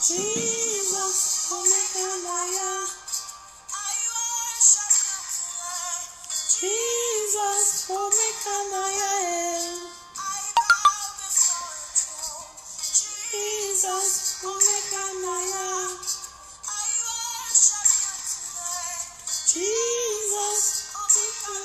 Jesus, Omekanaya. Jesus, Omekanaya. Jesus, Omekanaya. Jesus, Omekanaya.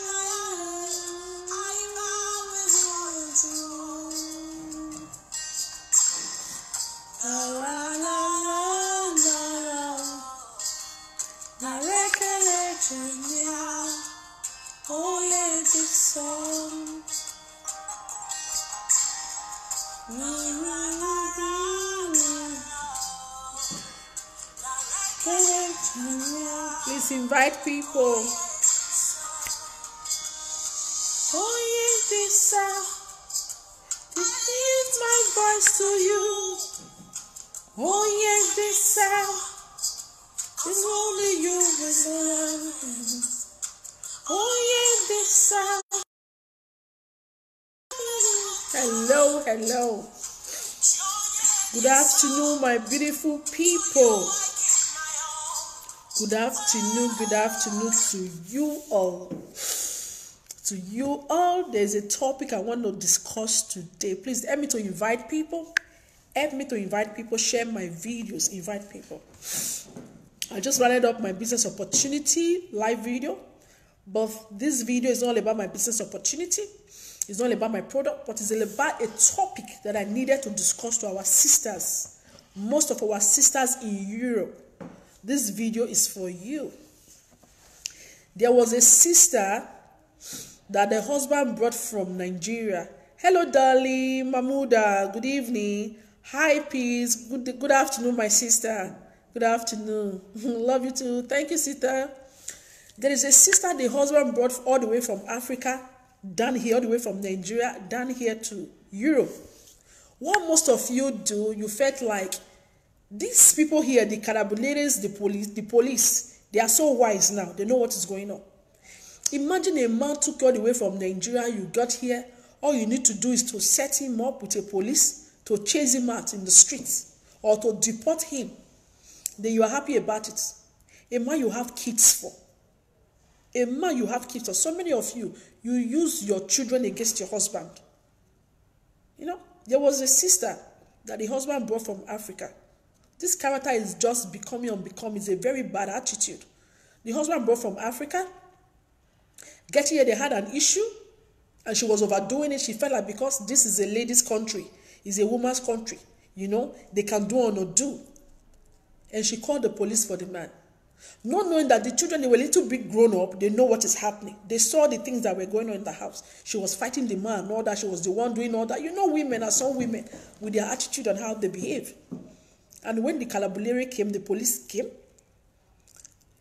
Oh yeah, this song. Please invite people. Oh yeah, this song. This is my voice to you. Oh yeah, this song. It's only you with love. Oh yeah, this song. Hello, hello. Good afternoon, my beautiful people. Good afternoon to you all. To you all, there's a topic I want to discuss today. Please help me to invite people. Help me to invite people. Share my videos. Invite people. I just rounded up my business opportunity live video. But this video is not about my business opportunity. It's not about my product, but it's about a topic that I needed to discuss to our sisters. Most of our sisters in Europe. This video is for you. There was a sister that the husband brought from Nigeria. Hello, darling, Mahmuda. Good evening. Hi, peace. Good afternoon, my sister. Good afternoon. Love you too. Thank you, sister. There is a sister the husband brought all the way from Africa, down here, all the way from Nigeria, down here to Europe. What most of you do, you felt like these people here, the carabineros, the police, they are so wise now. They know what is going on. Imagine a man took you all the way from Nigeria, you got here. All you need to do is to set him up with a police, to chase him out in the streets, or to deport him. Then you are happy about it. A man you have kids for. A man you have kids for. So many of you, you use your children against your husband. You know, there was a sister that the husband brought from Africa. This character is just becoming unbecoming. It's a very bad attitude. The husband brought from Africa. Getting here, they had an issue, and she was overdoing it. She felt like because this is a lady's country, it's a woman's country, you know, they can do or not do. And she called the police for the man. Not knowing that the children, they were a little bit grown up, they know what is happening. They saw the things that were going on in the house. She was fighting the man and all that. She was the one doing all that. You know, women are some women with their attitude and how they behave. And when the Calabulary came, the police came,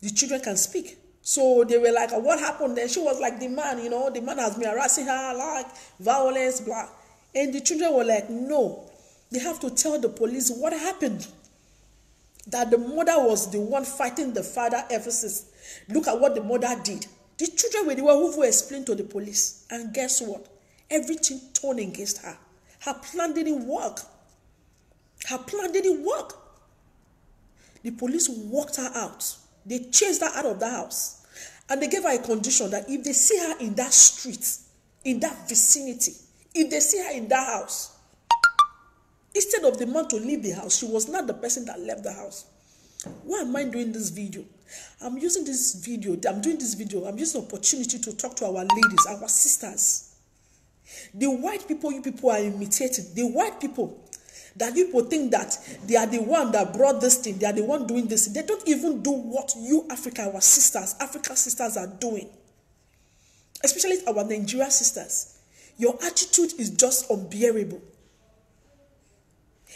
the children can speak. So they were like, what happened? Then she was like, the man, you know, the man has been harassing her, like violence, blah. And the children were like, no, they have to tell the police what happened. That the mother was the one fighting the father ever since. Look at what the mother did. The children were the one who explained to the police. And guess what? Everything turned against her. Her plan didn't work. Her plan didn't work. The police walked her out. They chased her out of the house. And they gave her a condition that if they see her in that street, in that vicinity, if they see her in that house, instead of the man to leave the house, she was not the person that left the house. Why am I doing this video? I'm using this video. I'm doing this video. I'm using the opportunity to talk to our ladies, our sisters. The white people you people are imitating. The white people that people think that they are the one that brought this thing. They are the one doing this. They don't even do what you African sisters are doing. Especially our Nigerian sisters. Your attitude is just unbearable.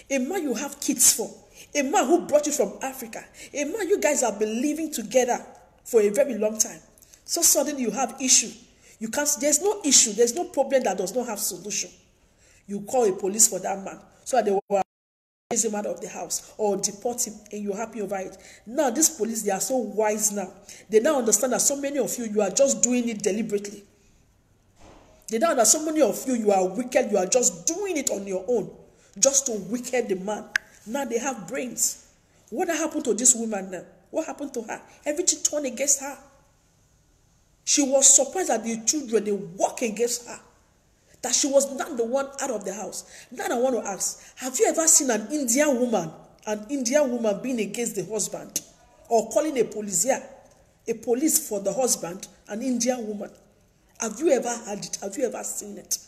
A man you have kids for. A man who brought you from Africa. A man you guys have been living together for a very long time. So suddenly you have issue. You can't, there's no issue. There's no problem that does not have solution. You call a police for that man. So that they will chase him out of the house or deport him and you're happy over it. Now these police, they are so wise now. They now understand that so many of you, you are just doing it deliberately. They know that so many of you, you are wicked. You are just doing it on your own. Just to wicked the man. Now they have brains. What happened to this woman now? What happened to her? Everything turned against her. She was surprised that the children, they walk against her. That she was not the one out of the house. Now I want to ask, have you ever seen an Indian woman being against the husband? Or calling a police for the husband, an Indian woman? Have you ever heard it? Have you ever seen it?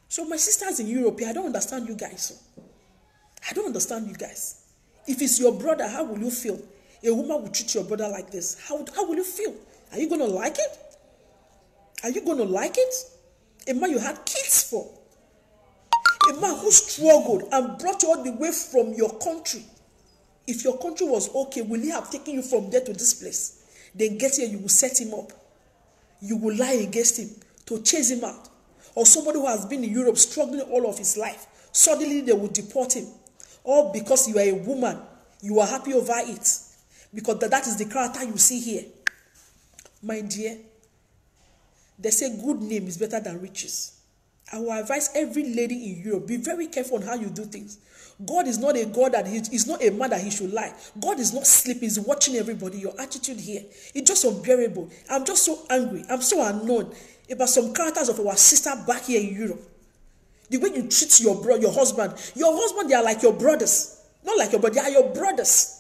So my sisters in Europe, I don't understand you guys. I don't understand you guys. If it's your brother, how will you feel? A woman will treat your brother like this. How will you feel? Are you going to like it? Are you going to like it? A man you had kids for. A man who struggled and brought you all the way from your country. If your country was okay, will he have taken you from there to this place? Then get here, you will set him up. You will lie against him to chase him out. Or somebody who has been in Europe struggling all of his life. Suddenly they will deport him. All because you are a woman. You are happy over it. Because that is the character you see here. My dear, they say good name is better than riches. I will advise every lady in Europe, be very careful on how you do things. God is not a God that he's not a man that he should lie. God is not sleeping, he's watching everybody. Your attitude here, it's just unbearable. I'm just so angry. I'm so annoyed about some characters of our sister back here in Europe. The way you treat your husband. Your husband, they are like your brothers. Not like your brother, they are your brothers.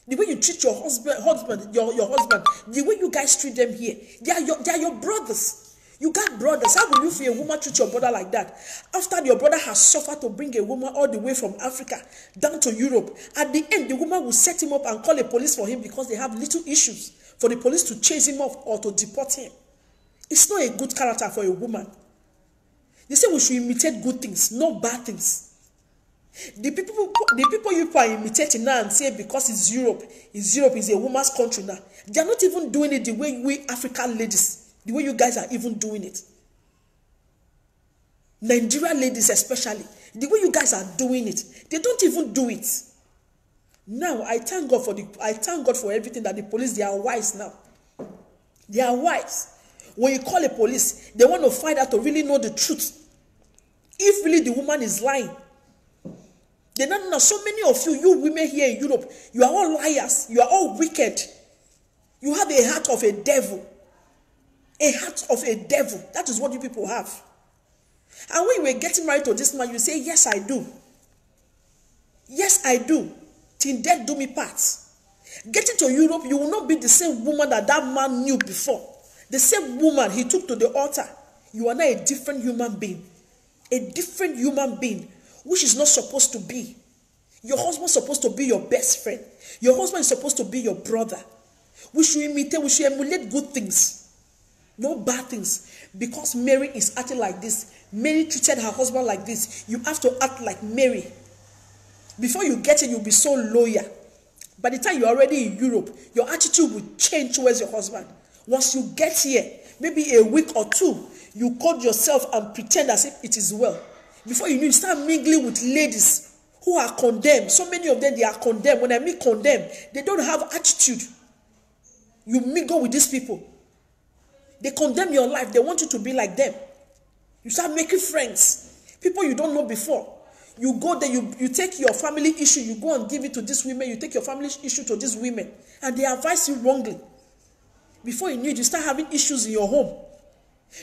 The way you treat your husband, your husband, the way you guys treat them here, they are your brothers. You got brothers. How will you feel a woman treat your brother like that? After your brother has suffered to bring a woman all the way from Africa down to Europe, at the end, the woman will set him up and call the police for him because they have little issues for the police to chase him off or to deport him. It's not a good character for a woman. They say we should imitate good things, not bad things. The people you are imitating now and say because it's Europe is a woman's country now. They are not even doing it the way we African ladies, the way you guys are even doing it. Nigerian ladies especially, the way you guys are doing it, they don't even do it. Now I thank God for everything that the police, they are wise now. They are wise. When you call the police, they want to find out to really know the truth. If really the woman is lying. They don't know. So many of you women here in Europe, you are all liars. You are all wicked. You have a heart of a devil. A heart of a devil. That is what you people have. And when you were getting married to this man, you say, yes, I do. Yes, I do. Till death do me part. Getting to Europe, you will not be the same woman that man knew before. The same woman he took to the altar. You are now a different human being. A different human being, which is not supposed to be. Your husband is supposed to be your best friend. Your husband is supposed to be your brother. We should imitate, we should emulate good things. No bad things. Because Mary is acting like this. Mary treated her husband like this. You have to act like Mary. Before you get it, you'll be so loyal. By the time you're already in Europe, your attitude will change towards your husband. Once you get here, maybe a week or two, you code yourself and pretend as if it is well. Before you know, you start mingling with ladies who are condemned. So many of them, they are condemned. When I mean condemned, they don't have attitude. You mingle with these people. They condemn your life. They want you to be like them. You start making friends. People you don't know before. You go there, you take your family issue, you go and give it to these women. You take your family issue to these women. And they advise you wrongly. Before you knew it, you start having issues in your home.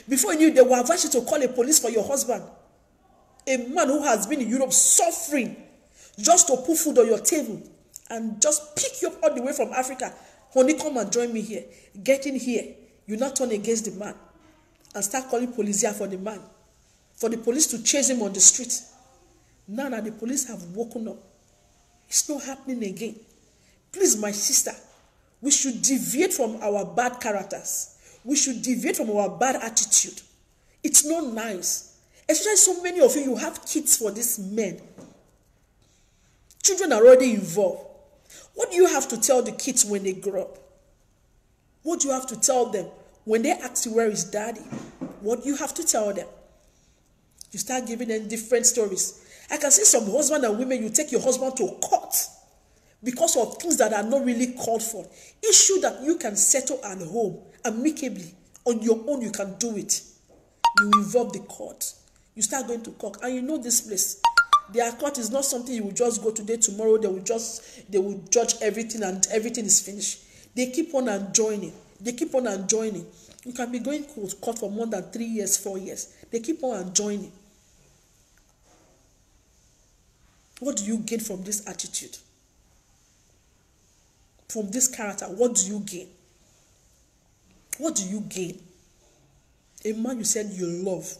Before you knew it, they will advise you to call a police for your husband. A man who has been in Europe suffering just to put food on your table and just pick you up all the way from Africa. Honey, come and join me here. Get in here. You not turn against the man and start calling police here for the man. For the police to chase him on the street. Now that the police have woken up, it's not happening again. Please, my sister, we should deviate from our bad characters. We should deviate from our bad attitude. It's not nice. Especially so many of you have kids for these men. Children are already involved. What do you have to tell the kids when they grow up? What do you have to tell them when they ask you, where is daddy? What do you have to tell them? You start giving them different stories. I can see some husband and women, you take your husband to court because of things that are not really called for. Issue that you can settle at home amicably. On your own, you can do it. You involve the court. You start going to court. And you know this place. Their court is not something you will just go today, tomorrow they will judge everything and everything is finished. They keep on enjoying. They keep on enjoying. You can be going to court for more than 3 years, 4 years. They keep on enjoying. What do you gain from this attitude? From this character, what do you gain? What do you gain? A man you said you love.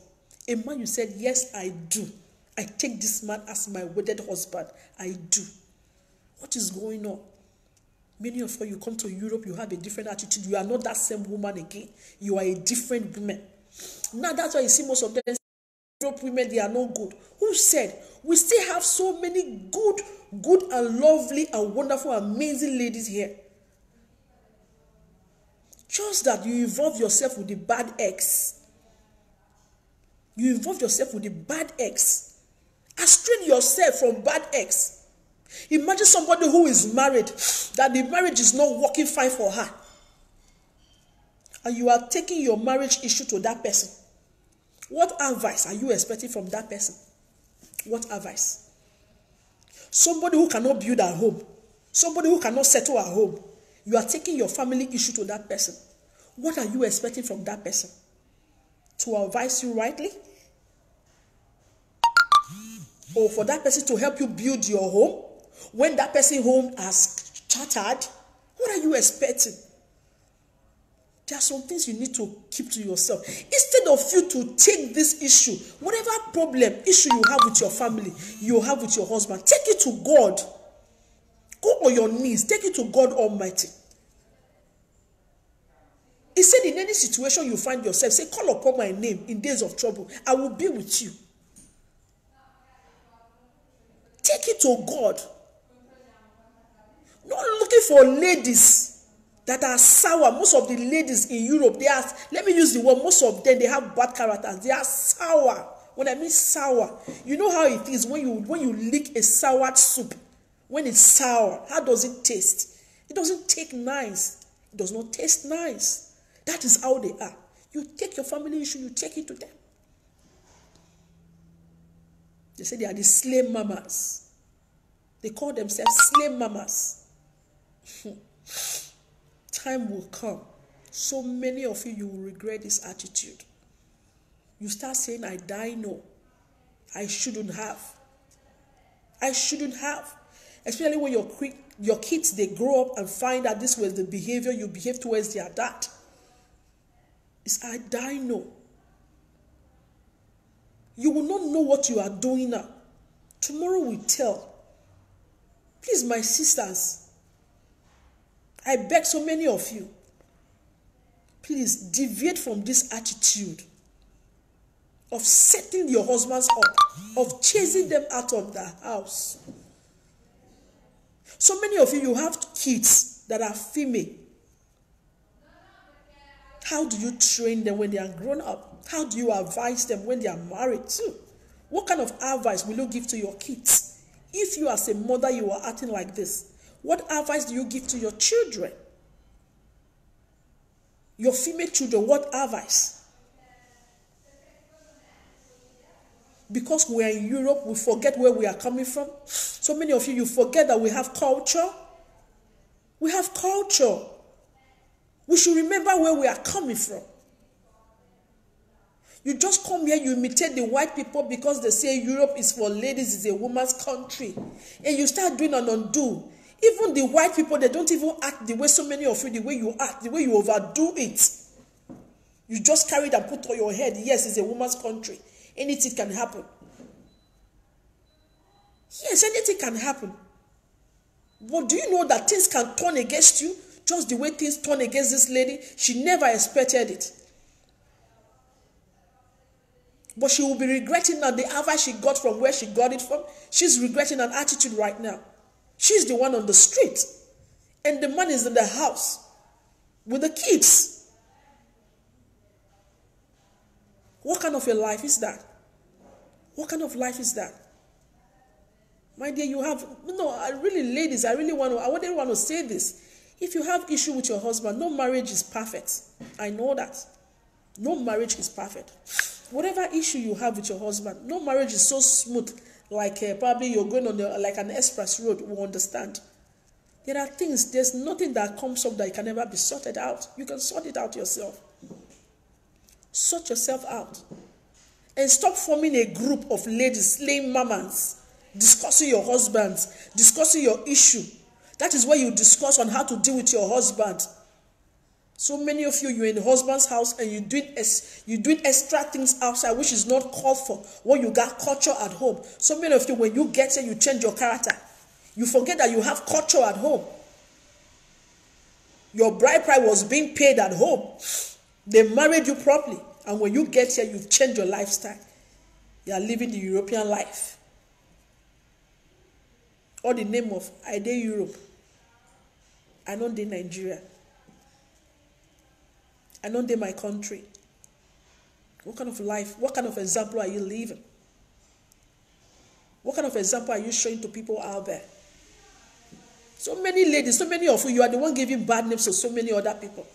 A man you said, yes, I do. I take this man as my wedded husband. I do. What is going on? Many of you come to Europe, you have a different attitude. You are not that same woman again. You are a different woman. Now that's why you see most of them, Europe women, they are not good. Who said? We still have so many good and lovely and wonderful, amazing ladies here. Just that you involve yourself with the bad ex. You involve yourself with the bad ex. Restrain yourself from bad ex. Imagine somebody who is married, that the marriage is not working fine for her. And you are taking your marriage issue to that person. What advice are you expecting from that person? What advice? Somebody who cannot build a home. Somebody who cannot settle a home. You are taking your family issue to that person. What are you expecting from that person? To advise you rightly? Or for that person to help you build your home? When that person's home has shattered, what are you expecting? There are some things you need to keep to yourself. Instead of you to take this issue, whatever problem, issue you have with your family, you have with your husband, take it to God. Go on your knees, take it to God Almighty. He said, in any situation you find yourself, say, call upon my name in days of trouble. I will be with you. Take it to God. Not looking for ladies that are sour. Most of the ladies in Europe, they are, let me use the word, most of them, they have bad characters. They are sour. When I mean sour, you know how it is when you lick a soured soup. When it's sour, how does it taste? It doesn't taste nice. It does not taste nice. That is how they are. You take your family issue, you take it to them. They say they are the slave mamas. They call themselves slave mamas. Time will come. So many of you will regret this attitude. You start saying, I die, no. I shouldn't have. I shouldn't have. Especially when your kids, they grow up and find out this was the behavior you behave towards their dad. It's I die, no. You will not know what you are doing now. Tomorrow will tell. Please, my sisters, I beg so many of you, please deviate from this attitude of setting your husbands up, of chasing them out of the house. So many of you have kids that are female. How do you train them when they are grown up? How do you advise them when they are married too? What kind of advice will you give to your kids? If you as a mother, you are acting like this, what advice do you give to your children? Your female children, what advice? Because we are in Europe, we forget where we are coming from. So many of you, you forget that we have culture. We have culture. We should remember where we are coming from. You just come here, you imitate the white people because they say Europe is for ladies, it's a woman's country. And you start doing an undo. Even the white people, they don't even act the way so many of you, the way you act, the way you overdo it. You just carry it and put on your head, yes, it's a woman's country. Anything can happen. Yes, anything can happen. But do you know that things can turn against you? Just the way things turn against this lady, she never expected it. But she will be regretting now the advice she got from where she got it from. She's regretting an attitude right now. She's the one on the street. And the man is in the house with the kids. What kind of a life is that? What kind of life is that? My dear, you have, ladies, I really want to say this. If you have issue with your husband, no marriage is perfect. I know that. No marriage is perfect. Whatever issue you have with your husband, no marriage is so smooth like probably you're going on like an express road, will understand. There are things, there's nothing that comes up that can never be sorted out. You can sort it out yourself. Sort yourself out. And stop forming a group of ladies, slaying mamas, discussing your husbands, discussing your issue. That is where you discuss on how to deal with your husband. So many of you, you're in the husband's house and you're doing extra things outside, which is not called for when you got culture at home. So many of you, when you get here, you change your character. You forget that you have culture at home. Your bride price was being paid at home. They married you properly. And when you get here, you've changed your lifestyle. You are living the European life. All the name of, I did Europe. I don't did Nigeria. I don't did my country. What kind of life, what kind of example are you living? What kind of example are you showing to people out there? So many ladies, so many of you, you are the one giving bad names to so many other people.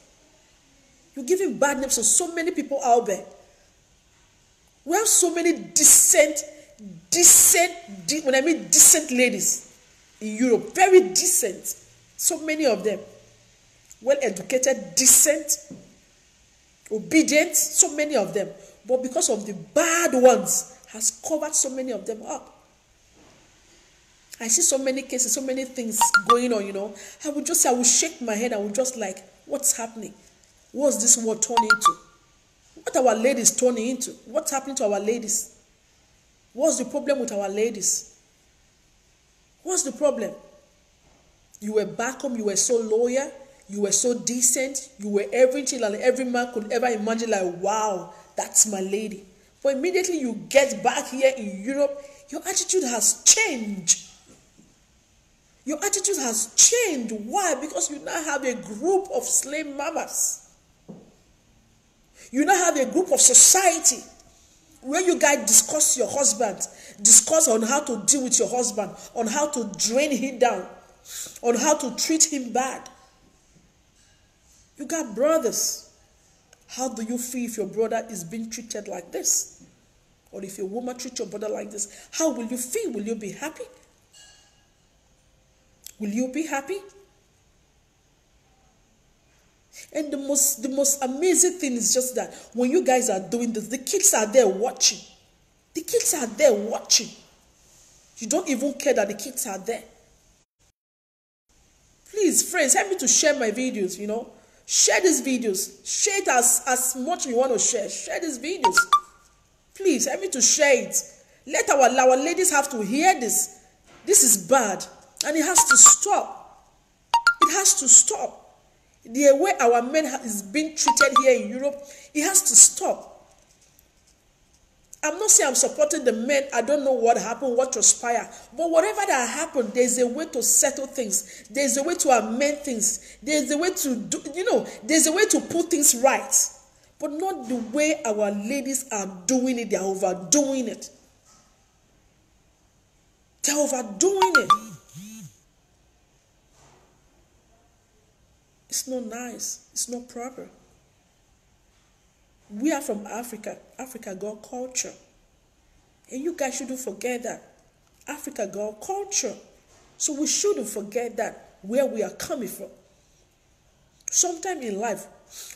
You're giving bad names to so many people out there. We have so many decent, when I mean decent ladies in Europe, very decent. So many of them. Well-educated, decent, obedient, so many of them. But because of the bad ones, has covered so many of them up. I see so many cases, so many things going on, you know. I would shake my head. I would just like, what's happening? What's this world turning into? What are our ladies turning into? What's happening to our ladies? What's the problem with our ladies? What's the problem? You were back home, you were so loyal, you were so decent, you were everything and every man could ever imagine, like, wow, that's my lady. But immediately you get back here in Europe, your attitude has changed. Your attitude has changed. Why? Because you now have a group of slave mamas. You now have a group of society where you guys discuss your husband, discuss on how to deal with your husband, on how to drain him down, on how to treat him bad. You got brothers. How do you feel if your brother is being treated like this? Or if a woman treats your brother like this, how will you feel? Will you be happy? Will you be happy? And the most amazing thing is just that when you guys are doing this, the kids are there watching. The kids are there watching. You don't even care that the kids are there. Please, friends, help me to share my videos, you know. Share these videos. Share it as much as you want to share. Share these videos. Please, help me to share it. Let our ladies have to hear this. This is bad. And it has to stop. It has to stop. The way our men is being treated here in Europe, it has to stop. I'm not saying I'm supporting the men. I don't know what happened, what transpired. But whatever that happened, there's a way to settle things. There's a way to amend things. There's a way to do, there's a way to put things right. But not the way our ladies are doing it. They're overdoing it. They're overdoing it. It's not nice. It's not proper. We are from Africa. Africa got culture. And you guys shouldn't forget that. Africa got culture. So we shouldn't forget that, where we are coming from. Sometime in life,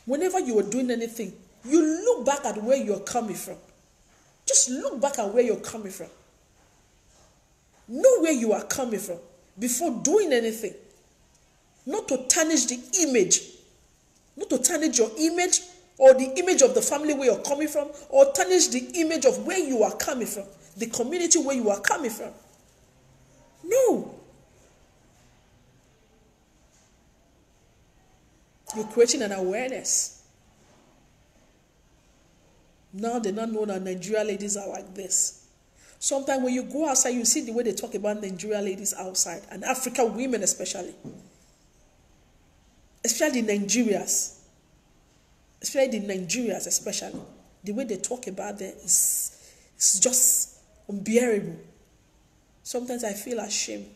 whenever you are doing anything, you look back at where you're coming from. Just look back at where you're coming from. Know where you are coming from before doing anything. Not to tarnish the image. Not to tarnish your image or the image of the family where you're coming from, or tarnish the image of where you are coming from, the community where you are coming from. No. You're creating an awareness. Now they don't know that Nigerian ladies are like this. Sometimes when you go outside, you see the way they talk about Nigerian ladies outside, and African women especially. Especially the Nigerians. Especially. The way they talk about them is just unbearable. Sometimes I feel ashamed.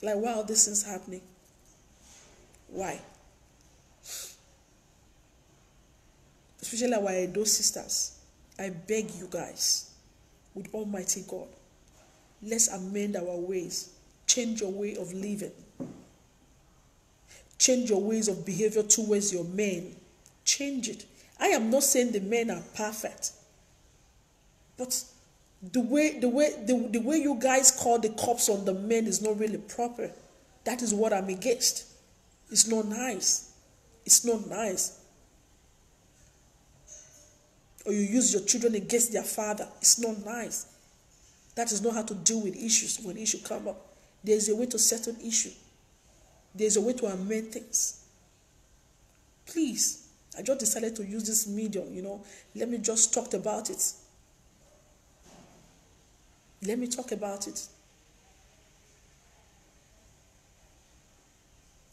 Like, wow, this is happening. Why? Especially our Edo sisters. I beg you guys. with Almighty God. Let's amend our ways. Change your way of living. Change your ways of behavior towards your men. Change it. I am not saying the men are perfect. But the way you guys call the cops on the men is not really proper. That is what I'm against. It's not nice. It's not nice. Or you use your children against their father. It's not nice. That is not how to deal with issues when issues come up. There's a way to settle issue. There's a way to amend things. Please, I just decided to use this medium, Let me just talk about it. Let me talk about it.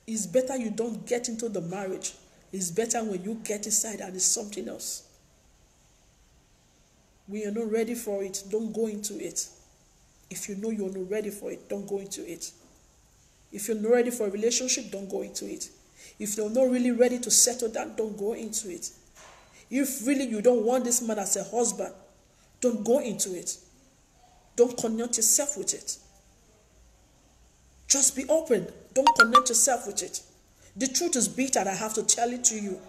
It's better you don't get into the marriage. It's better when you get inside and it's something else. When you're not ready for it, don't go into it. If you know you're not ready for it, don't go into it. If you're not ready for a relationship, don't go into it. If you're not really ready to settle down, don't go into it. If really you don't want this man as a husband, don't go into it. Don't connect yourself with it. Just be open. Don't connect yourself with it. The truth is bitter. I have to tell it to you.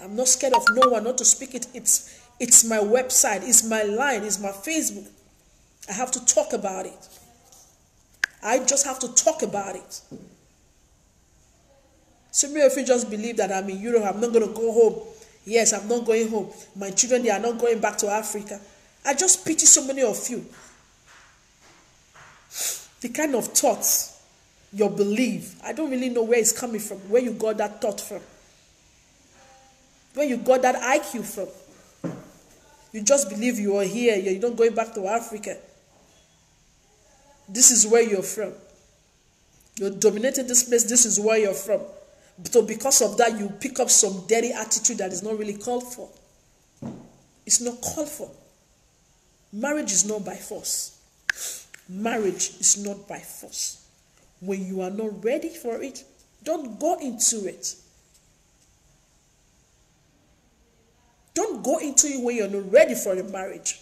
I'm not scared of no one not to speak it. It's my website. It's my line. It's my Facebook. I have to talk about it. I just have to talk about it. So maybe if you just believe that I'm in Europe, I'm not going to go home. Yes, I'm not going home. My children, they are not going back to Africa. I just pity so many of you. The kind of thoughts, your belief, I don't really know where it's coming from, where you got that thought from, where you got that IQ from. You just believe you are here, you're not going back to Africa. This is where you're from. You're dominating this place, this is where you're from. So because of that, you pick up some dirty attitude that is not really called for. It's not called for. Marriage is not by force. Marriage is not by force. When you are not ready for it, don't go into it. Don't go into it when you're not ready for a marriage.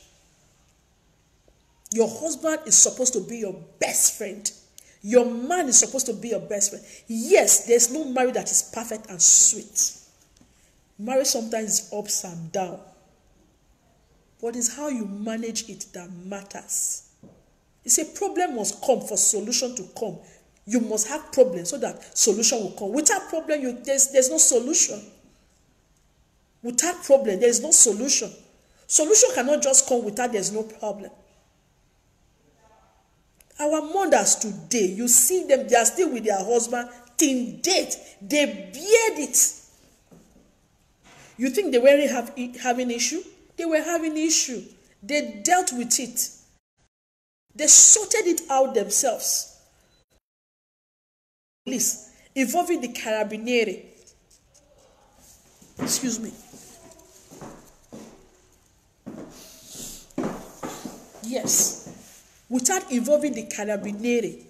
Your husband is supposed to be your best friend. Your man is supposed to be your best friend. Yes, there's no marriage that is perfect and sweet. Marriage sometimes is ups and downs. But it's how you manage it that matters. It's a problem must come for solution to come. You must have problems so that solution will come. Without problem, there's no solution. Without problem, there is no solution. Solution cannot just come without there's no problem. Our mothers today, you see them, they are still with their husband till date. They beard it. You think they weren't having issue? They were having issue. They dealt with it. They sorted it out themselves. Police involving the Carabinieri. Excuse me. Yes. Without involving the Carabinieri.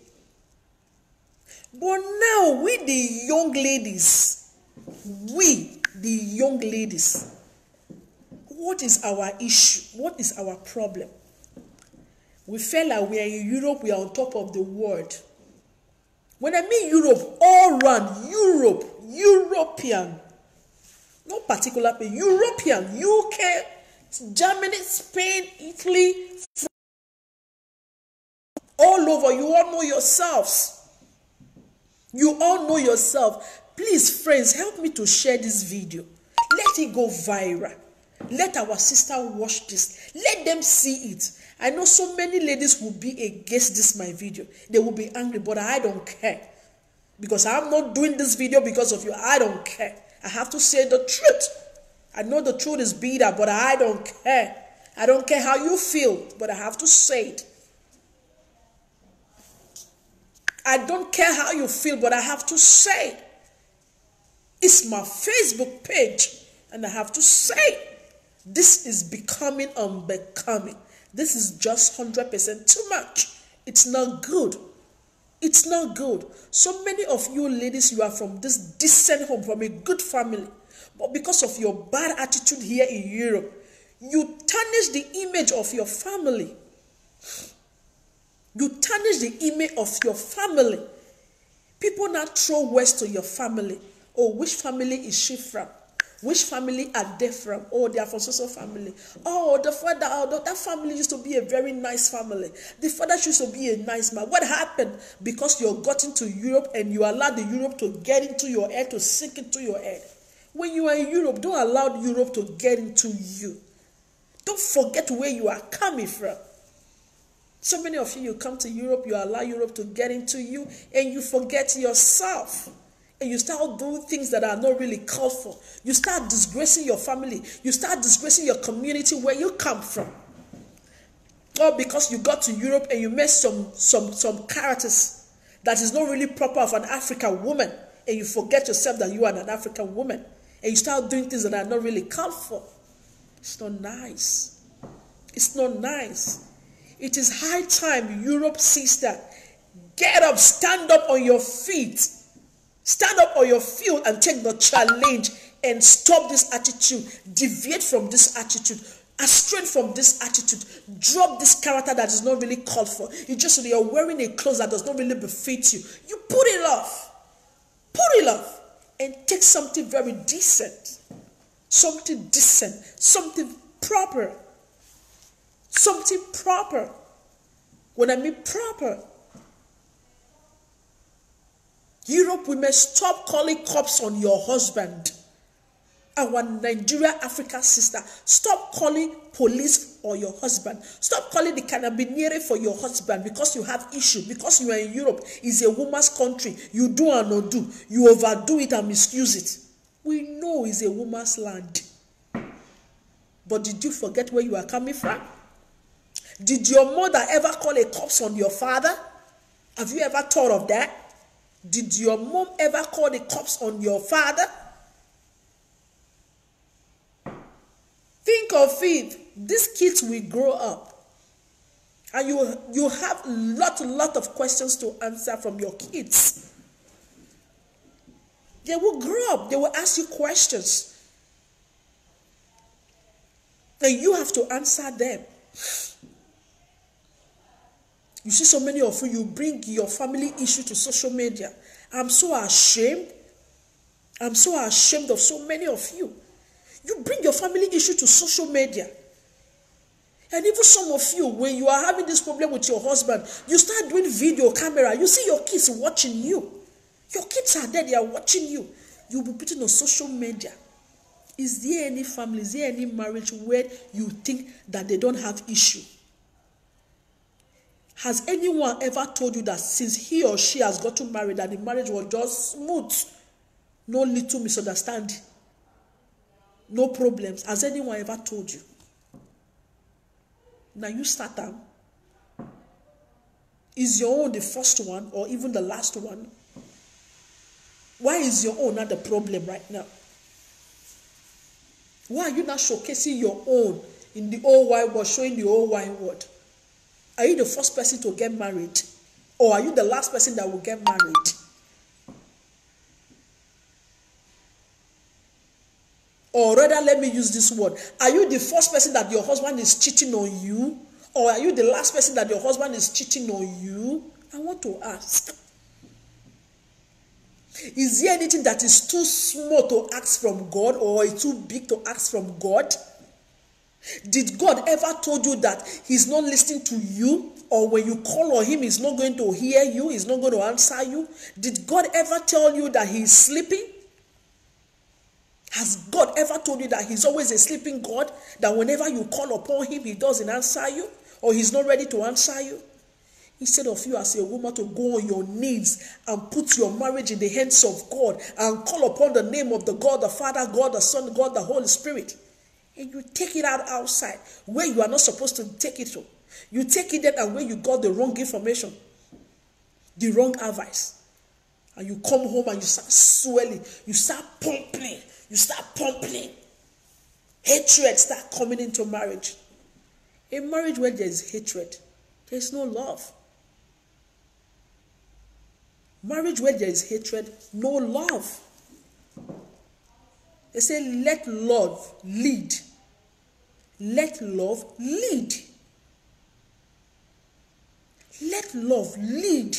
But now, we the young ladies, what is our issue? What is our problem? We feel like we are in Europe, we are on top of the world. When I mean Europe, all around, European, not particular, but European, UK, Germany, Spain, Italy, France, all over, you all know yourselves. You all know yourself. Please, friends, help me to share this video. Let it go viral. Let our sister watch this. Let them see it. I know so many ladies will be against this, my video. They will be angry, but I don't care. Because I'm not doing this video because of you. I don't care. I have to say the truth. I know the truth is bitter, but I don't care. I don't care how you feel, but I have to say it. I don't care how you feel, but I have to say it. It's my Facebook page, and I have to say it. This is becoming unbecoming. This is just 100% too much. It's not good. It's not good. So many of you ladies, you are from this decent home, from a good family. But because of your bad attitude here in Europe, You tarnish the image of your family. You tarnish the image of your family. People now throw words to your family. Oh, which family is she from? Which family are they from? Oh, they are from social family. Oh, the father, that family used to be a very nice family. The father used to be a nice man. What happened? Because you got into Europe and you allowed the Europe to get into your head, to sink into your head. When you are in Europe, don't allow Europe to get into you. Don't forget where you are coming from. So many of you come to Europe, you allow Europe to get into you, and you forget yourself. And you start doing things that are not really called for. You start disgracing your family. You start disgracing your community where you come from. Or because you got to Europe and you met some characters that is not really proper of an African woman, and you forget yourself that you are an African woman, and you start doing things that are not really called for. It's not nice. It's not nice. It is high time Europe sees that. Get up, stand up on your feet. Stand up on your feet and take the challenge and stop this attitude. Deviate from this attitude. Astray from this attitude. Drop this character that is not really called for. You're wearing a clothes that does not really befit you. You put it off. Put it off. And take something very decent. Something decent. Something proper. Something proper. When I mean proper, Europe women, stop calling cops on your husband. Our Nigeria Africa sister, stop calling police on your husband. Stop calling the carabinieri for your husband because you have issue. Because you are in Europe, it's a woman's country. You do and not do. You overdo it and misuse it. We know it's a woman's land. But did you forget where you are coming from? Did your mother ever call a cops on your father? Have you ever thought of that? Did your mom ever call the cops on your father? Think of it. These kids will grow up. And you have lot of questions to answer from your kids. They will grow up. They will ask you questions. And you have to answer them. You see so many of you bring your family issue to social media. I'm so ashamed. I'm so ashamed of so many of you. You bring your family issue to social media. And even some of you, when you are having this problem with your husband, you start doing video camera. You see your kids watching you. Your kids are there, they are watching you. You'll be putting on social media. Is there any family, is there any marriage where you think that they don't have issue? Has anyone ever told you that since he or she has gotten married, that the marriage was just smooth? No little misunderstanding. No problems. Has anyone ever told you? Now you start them. Is your own the first one or even the last one? Why is your own not the problem right now? Why are you not showcasing your own in the whole wide world, showing the whole wide world? Are you the first person to get married? Or are you the last person that will get married? Or rather, let me use this word. Are you the first person that your husband is cheating on you? Or are you the last person that your husband is cheating on you? I want to ask. Is there anything that is too small to ask from God or is too big to ask from God? Did God ever told you that he's not listening to you? Or when you call on him, he's not going to hear you? He's not going to answer you? Did God ever tell you that he's sleeping? Has God ever told you that he's always a sleeping God? That whenever you call upon him, he doesn't answer you? Or he's not ready to answer you? Instead of you as a woman to go on your knees and put your marriage in the hands of God and call upon the name of the God, the Father, God, the Son, God, the Holy Spirit. And you take it out outside where you are not supposed to take it to. You take it there and where you got the wrong information, the wrong advice. And you come home and you start swelling. You start pumping. You start pumping. Hatred start coming into marriage. A marriage where there is hatred, there is no love. Marriage where there is hatred, no love. They say, let love lead. Let love lead. Let love lead.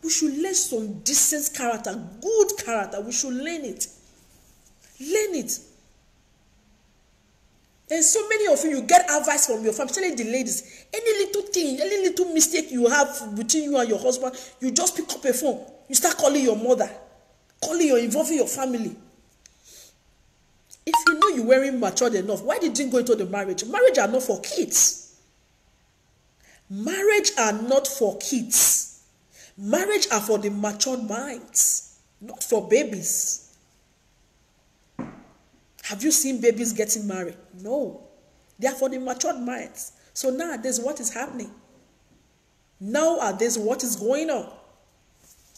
We should learn some decent character, good character. We should learn it. Learn it. And so many of you get advice from your family, especially the ladies. Any little thing, any little mistake you have between you and your husband, you just pick up a phone. You start calling your mother, calling or involving your family. If you know you weren't matured enough, why did you go into the marriage? Marriage are not for kids. Marriage are not for kids. Marriage are for the matured minds, not for babies. Have you seen babies getting married? No. They are for the matured minds. So nowadays, what is happening? Nowadays, what is going on?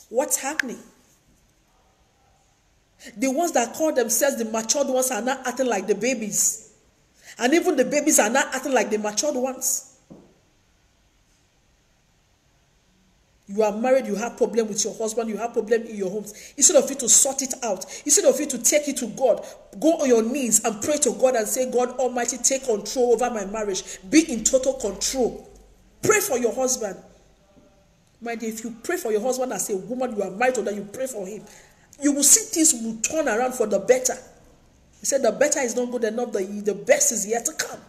What's happening? The ones that call themselves the matured ones are not acting like the babies. And even the babies are not acting like the matured ones. You are married, you have problem with your husband, you have problem in your homes. Instead of you to sort it out, instead of you to take it to God, go on your knees and pray to God and say, God Almighty, take control over my marriage. Be in total control. Pray for your husband. My dear, if you pray for your husband as a woman, you are married to that, you pray for him, you will see things will turn around for the better. He said the better is not good enough, the best is yet to come.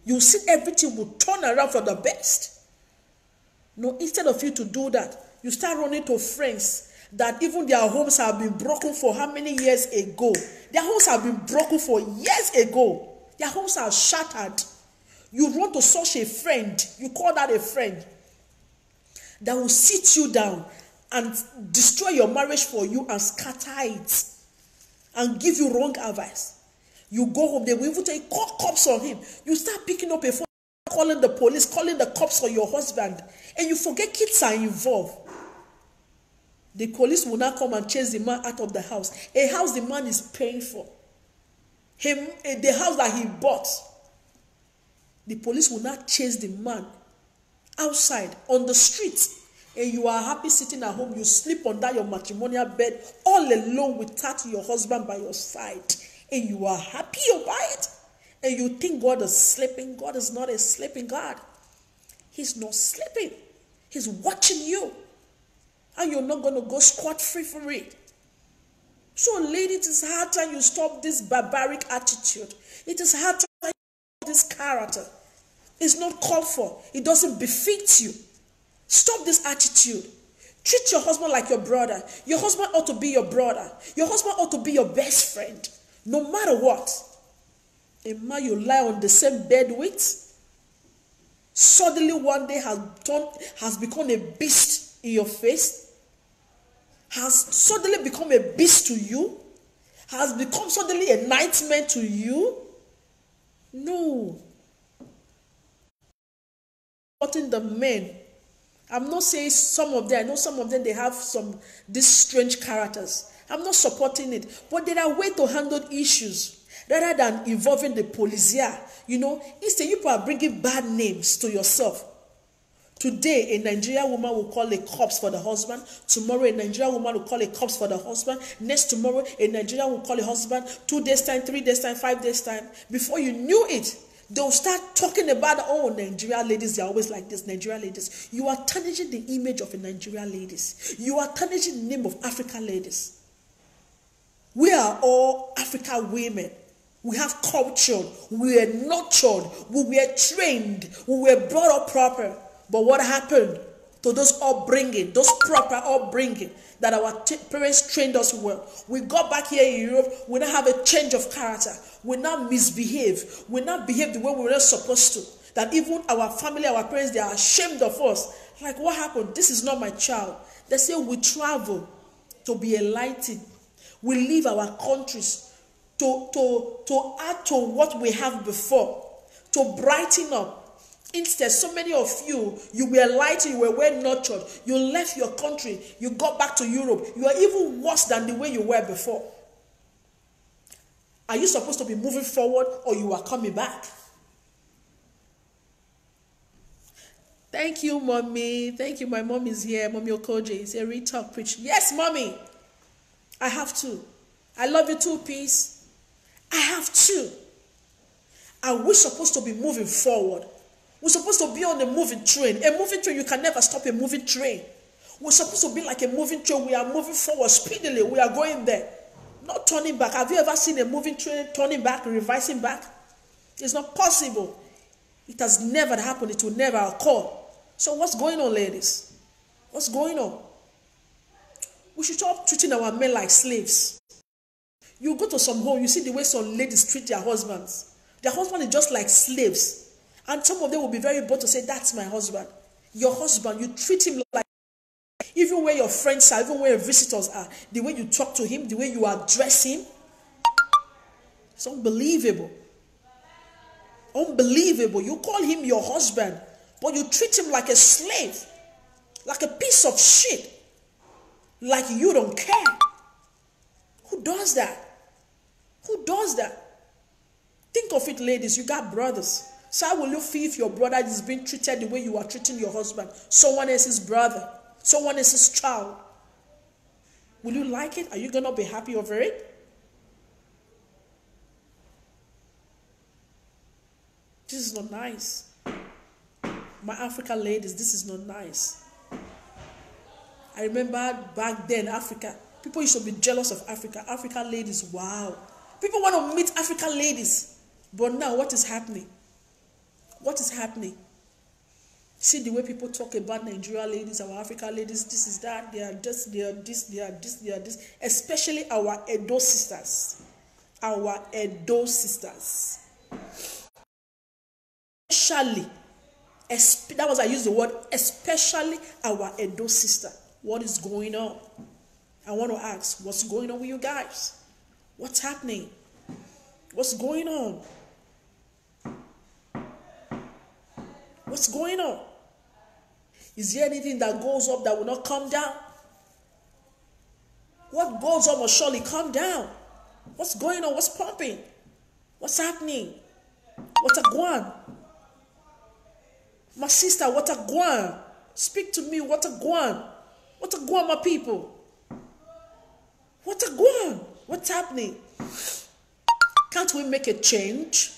You will see everything will turn around for the best. No, instead of you to do that, you start running to friends that even their homes have been broken for how many years ago? Their homes have been broken for years ago. Their homes are shattered. You run to such a friend, you call that a friend, that will sit you down and destroy your marriage for you and scatter it and give you wrong advice. You go home, they will even tell you, call cops on him. You start picking up a phone, calling the police, calling the cops on your husband, and you forget kids are involved. The police will not come and chase the man out of the house. A house the man is paying for. The house that he bought. The police will not chase the man outside on the street. And you are happy sitting at home. You sleep under your matrimonial bed all alone without your husband by your side. And you are happy about it. And you think God is sleeping. God is not a sleeping God. He's not sleeping. He's watching you. And you're not going to go scot-free for it. So, ladies, it is hard time you stop this barbaric attitude. It is hard time you stop this character. It's not called for. It doesn't befit you. Stop this attitude. Treat your husband like your brother. Your husband ought to be your brother. Your husband ought to be your best friend. No matter what. A man you lie on the same bed with, suddenly one day has become a beast in your face, has suddenly become a beast to you, has become suddenly a nightmare to you. No. Supporting the men. I'm not saying some of them, I know some of them, they have these strange characters. I'm not supporting it. But there are ways to handle issues rather than involving the policia. You know, instead you are bringing bad names to yourself. Today, a Nigerian woman will call the cops for the husband. Tomorrow, a Nigerian woman will call the cops for the husband. Next tomorrow, a Nigerian will call the husband. 2 days time, 3 days time, 5 days time. Before you knew it, they'll start talking about, oh, Nigerian ladies, they're always like this, Nigerian ladies. You are tarnishing the image of a Nigerian ladies. You are tarnishing the name of African ladies. We are all African women. We have culture. We were nurtured. We were trained. We were brought up proper. But what happened to those upbringing, those proper upbringing that our parents trained us well? We got back here in Europe. We now have a change of character. We now misbehave. We now behave the way we were not supposed to. That even our family, our parents, they are ashamed of us. Like, what happened? This is not my child. They say we travel to be enlightened. We leave our countries to add to what we have before, to brighten up. Instead, so many of you were enlightened, you were well nurtured, you left your country, you got back to Europe, you are even worse than the way you were before. Are you supposed to be moving forward or you are coming back? Thank you, Mommy. Thank you. My mom is here. Mommy Okoje is here. Read, talk, preach. Yes, Mommy. I have to. I love you too, peace. I have to. And we're supposed to be moving forward. We're supposed to be on a moving train. A moving train, you can never stop a moving train. We're supposed to be like a moving train. We are moving forward speedily. We are going there. Not turning back. Have you ever seen a moving train turning back, reversing back? It's not possible. It has never happened. It will never occur. So what's going on, ladies? What's going on? We should stop treating our men like slaves. You go to some home, you see the way some ladies treat their husbands. Their husband is just like slaves. And some of them will be very bold to say, that's my husband. Your husband, you treat him like, even where your friends are, even where your visitors are, the way you talk to him, the way you address him, it's unbelievable. Unbelievable. You call him your husband, but you treat him like a slave, like a piece of shit, like you don't care. Who does that? Who does that? Think of it, ladies. You got brothers. So how will you feel if your brother is being treated the way you are treating your husband? Someone else's brother. Someone else's child. Will you like it? Are you going to be happy over it? This is not nice. My African ladies, this is not nice. I remember back then, Africa, people used to be jealous of Africa. African ladies, wow. People want to meet African ladies. But now, what is happening? What is happening? See the way people talk about Nigerian ladies, our African ladies, this is that, they are this, they are this, they are this, they are this. Especially our Edo sisters. Our Edo sisters. Especially, that was, I used the word, especially our Edo sister. What is going on? I want to ask, what's going on with you guys? What's happening? What's going on? What's going on? Is there anything that goes up that will not come down? What goes up must surely come down. What's going on? What's pumping? What's happening? What a guan? My sister, what a guan? Speak to me, what a guan? What a guan, my people? What a guan? What's happening? Can't we make a change?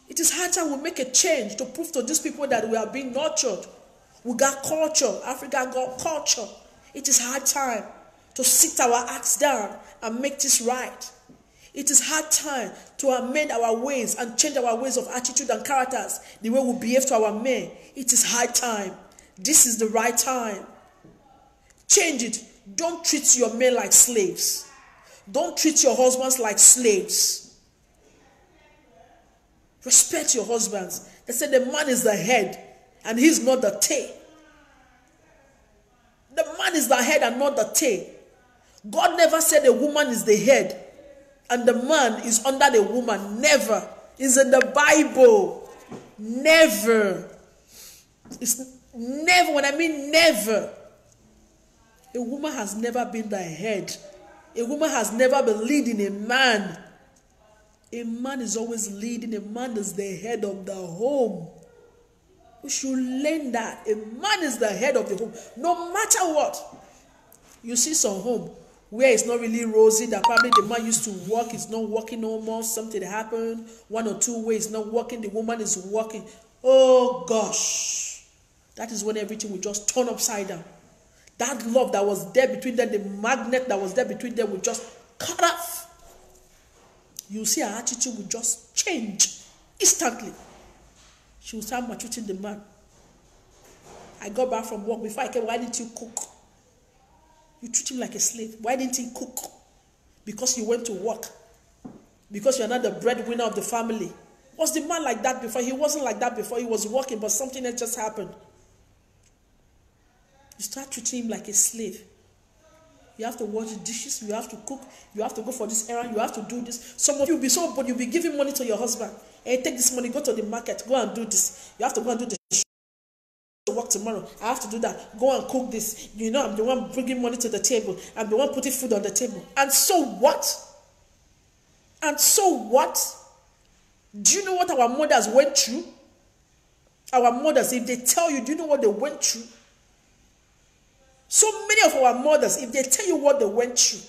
It is high time we make a change to prove to these people that we are being nurtured. We got culture. Africa got culture. It is high time to sit our acts down and make this right. It is high time to amend our ways and change our ways of attitude and characters, the way we behave to our men. It is high time. This is the right time. Change it. Don't treat your men like slaves. Don't treat your husbands like slaves. Respect your husbands. They said the man is the head and he's not the tail. The man is the head and not the tail. God never said the woman is the head and the man is under the woman. Never. It's in the Bible. Never. It's never. When I mean never. A woman has never been the head. A woman has never been leading a man. A man is always leading. A man is the head of the home. We should learn that. A man is the head of the home. No matter what. You see some home where it's not really rosy, that probably the man used to work, it's not working no more, something happened, 1 or 2 ways not working, the woman is working. Oh gosh. That is when everything will just turn upside down. That love that was there between them, the magnet that was there between them will just cut off. You see her attitude will just change instantly. She will start maltreating the man. I got back from work. Before I came, why didn't you cook? You treat him like a slave. Why didn't he cook? Because you went to work. Because you're not the breadwinner of the family. Was the man like that before? He wasn't like that before. He was working, but something else just happened. You start treating him like a slave. You have to wash the dishes. You have to cook. You have to go for this errand. You have to do this. Some of you will be so bold. You'll be giving money to your husband. Hey, take this money. Go to the market. Go and do this. You have to go and do this. Work tomorrow. I have to do that. Go and cook this. You know, I'm the one bringing money to the table. I'm the one putting food on the table. And so what? And so what? Do you know what our mothers went through? Our mothers, if they tell you, do you know what they went through? So many of our mothers, if they tell you what they went through,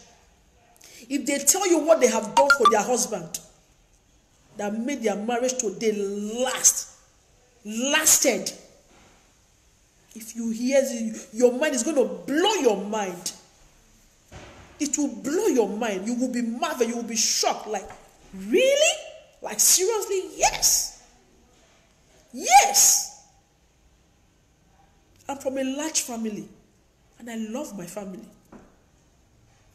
if they tell you what they have done for their husband, that made their marriage today lasted. If you hear it, your mind is going to blow your mind. It will blow your mind. You will be marveled. You will be shocked. Like, really? Like, seriously? Yes. Yes. I'm from a large family. And I love my family.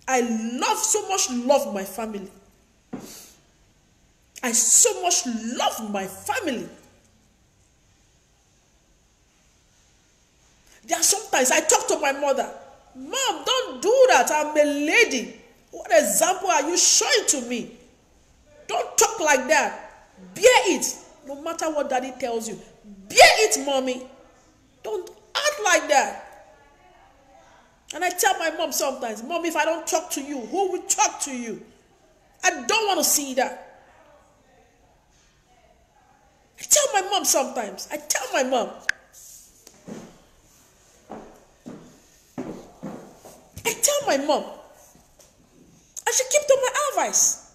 I love my family. I so much love my family. There are sometimes I talk to my mother. Mom, don't do that. I'm a lady. What example are you showing to me? Don't talk like that. Bear it. No matter what daddy tells you. Bear it, mommy. Don't act like that. And I tell my mom sometimes, Mom, if I don't talk to you, who will talk to you? I don't want to see that. I tell my mom sometimes. I tell my mom. I tell my mom. I should keep to my advice.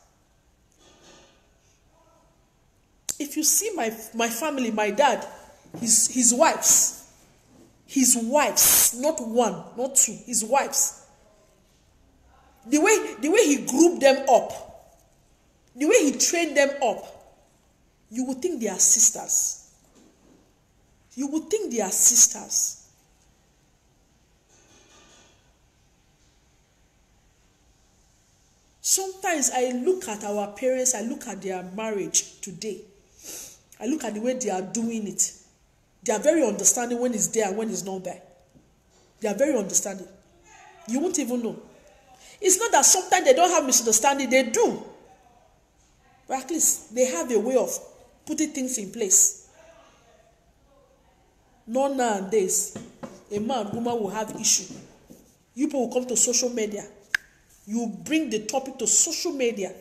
If you see my family, my dad, his wives, not one, not two, his wives. The way he grouped them up, the way he trained them up, you would think they are sisters. You would think they are sisters. Sometimes I look at our parents, I look at their marriage today. I look at the way they are doing it. They are very understanding when it's there and when it's not there. They are very understanding. You won't even know. It's not that sometimes they don't have misunderstanding. They do. But at least they have a way of putting things in place. Not nowadays. A man and woman will have issue. You people will come to social media. You bring the topic to social media.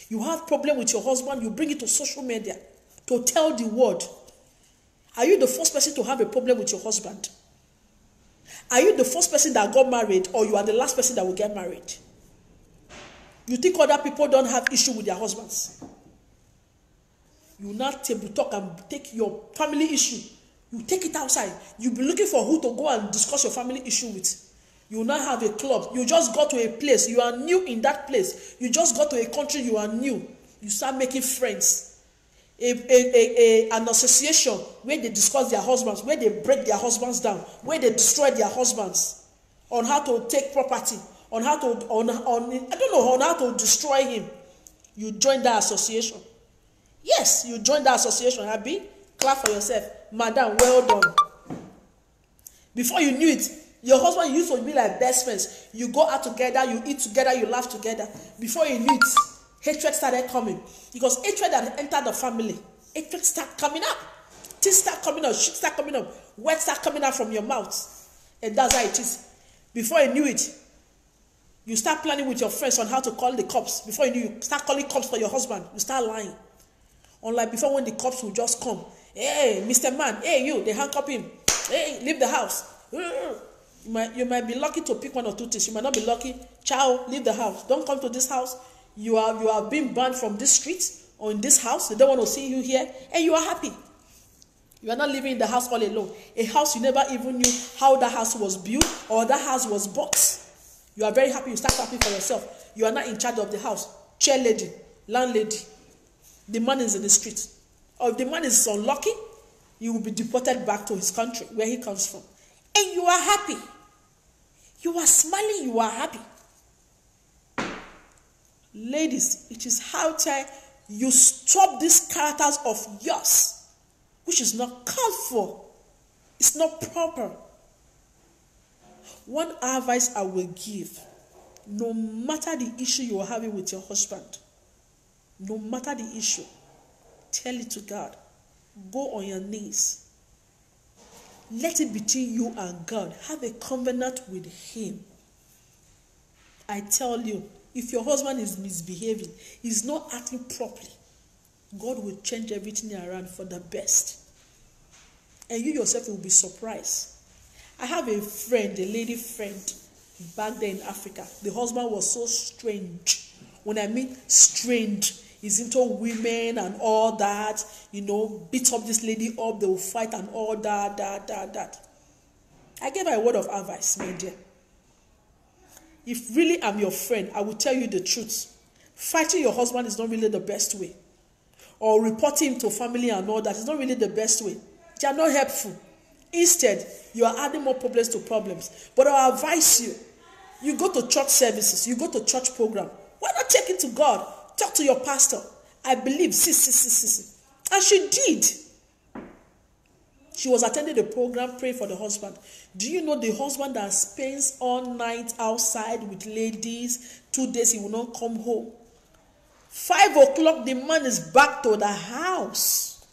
You have problem with your husband, you bring it to social media to tell the world. Are you the first person to have a problem with your husband? Are you the first person that got married, or you are the last person that will get married? You think other people don't have issue with their husbands? You now table talk and take your family issue. You take it outside. You be looking for who to go and discuss your family issue with. You now have a club. You just got to a place. You are new in that place. You just got to a country. You are new. You start making friends. An association where they discuss their husbands, where they break their husbands down, where they destroy their husbands, on how to take property, on how to on how to destroy him. You join that association. Yes, you join that association. Abi, clap for yourself, madam. Well done. Before you knew it, your husband used to be like best friends. You go out together, you eat together, you laugh together. Before you knew it, hatred started coming. Because hatred that entered the family, hatred started coming up. Things start coming up, shit start coming up, words start coming out from your mouth. And that's how it is. Before you knew it, you start planning with your friends on how to call the cops. Before you knew, you start calling cops for your husband. You start lying. Unlike before, when the cops will just come. Hey, Mr. Man, hey, you, they handcuff him. Hey, leave the house. You might be lucky to pick one or two things. You might not be lucky. Ciao, leave the house. Don't come to this house. You are being banned from this street or in this house. They don't want to see you here. And you are happy. You are not living in the house all alone. A house you never even knew how that house was built or that house was bought. You are very happy. You start happy for yourself. You are not in charge of the house. Chair lady, landlady. The man is in the street. Or if the man is unlucky, he will be deported back to his country where he comes from. And you are happy. You are smiling. You are happy. Ladies, it is high time you stop these characters of yours, which is not called for. It's not proper. One advice I will give, no matter the issue you are having with your husband, no matter the issue, tell it to God. Go on your knees. Let it be between you and God. Have a covenant with him. I tell you, if your husband is misbehaving, he's not acting properly, God will change everything around for the best. And you yourself will be surprised. I have a friend, a lady friend, back there in Africa. The husband was so strange. When I mean strange, is into women and all that, you know, beat up this lady up, they will fight and all that. I gave her a word of advice, my dear. If really I'm your friend, I will tell you the truth. Fighting your husband is not really the best way. Or reporting him to family and all that is not really the best way. They are not helpful. Instead, you are adding more problems to problems. But I advise you, you go to church services, you go to church program. Why not take it to God? Talk to your pastor. I believe, see. And she did. She was attending the program, praying for the husband. Do you know the husband that spends all night outside with ladies, 2 days he will not come home? 5 o'clock, the man is back to the house.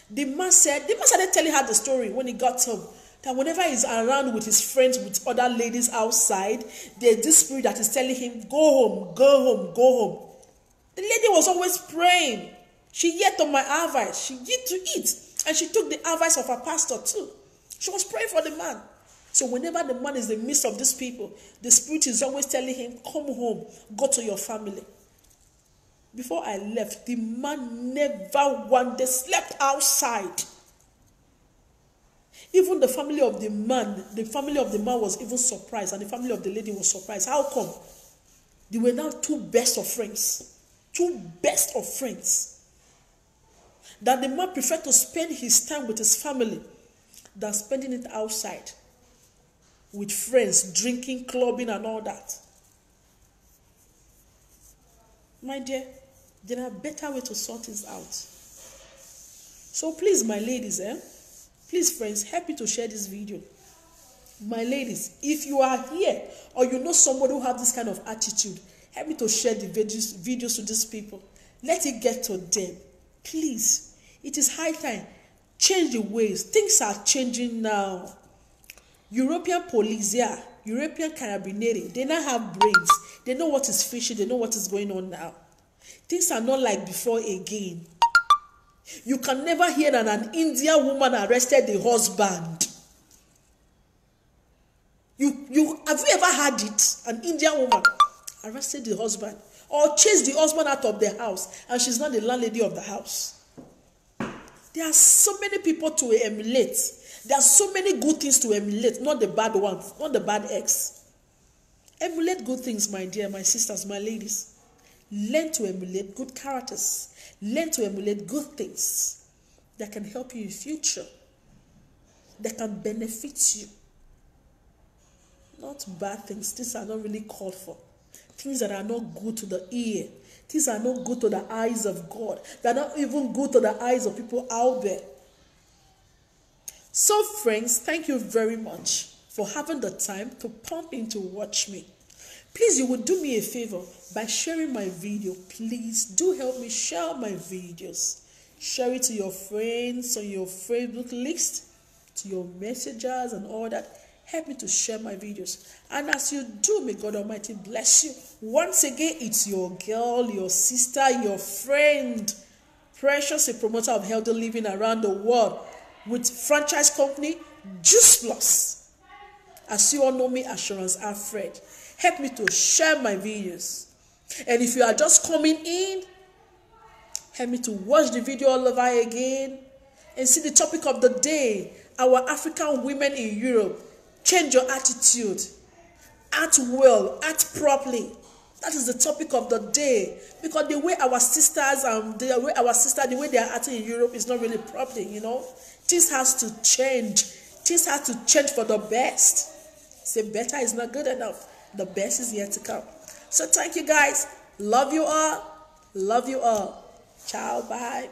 The man started telling her the story when he got home. That whenever he's around with his friends, with other ladies outside, there's this spirit that is telling him, go home. The lady was always praying. She yet on my advice. She did to eat. And she took the advice of her pastor too. She was praying for the man. So whenever the man is in the midst of these people, the spirit is always telling him, come home, go to your family. Before I left, the man never one day slept outside. Even the family of the man was even surprised, and the family of the lady was surprised. How come? They were now two best of friends. That the man preferred to spend his time with his family than spending it outside with friends, drinking, clubbing, and all that. My dear, there are better ways to sort this out. So please, my ladies, please, friends, help me to share this video. My ladies, if you are here or you know somebody who have this kind of attitude, help me to share the videos to these people. Let it get to them. Please. It is high time. Change the ways. Things are changing now. European police, European carabinieri, they now have brains. They know what is fishy. They know what is going on now. Things are not like before again. You can never hear that an Indian woman arrested the husband. Have you ever heard it? An Indian woman arrested the husband or chased the husband out of the house and she's not the landlady of the house. There are so many people to emulate. There are so many good things to emulate, not the bad ones, not the bad eggs. Emulate good things, my dear, my sisters, my ladies. Learn to emulate good characters. Learn to emulate good things that can help you in future, that can benefit you. Not bad things. Things are not really called for. Things that are not good to the ear. Things are not good to the eyes of God. They are not even good to the eyes of people out there. So friends, thank you very much for having the time to pump in to watch me. Please, you would do me a favor by sharing my video. Please do help me share my videos. Share it to your friends, on your Facebook list, to your messengers and all that. Help me to share my videos. And as you do, may God Almighty bless you. Once again, it's your girl, your sister, your friend, Precious, a promoter of healthy living around the world with franchise company Juice Plus. As you all know me, Assurance Alfred. Help me to share my videos. And if you are just coming in, help me to watch the video all over again and see the topic of the day. Our African women in Europe. Change your attitude. Act well. Act properly. That is the topic of the day. Because the way our sisters the way they are acting in Europe is not really properly, you know. Things has to change. Things have to change for the best. Say better is not good enough. The best is yet to come. So thank you guys. Love you all. Love you all. Ciao. Bye.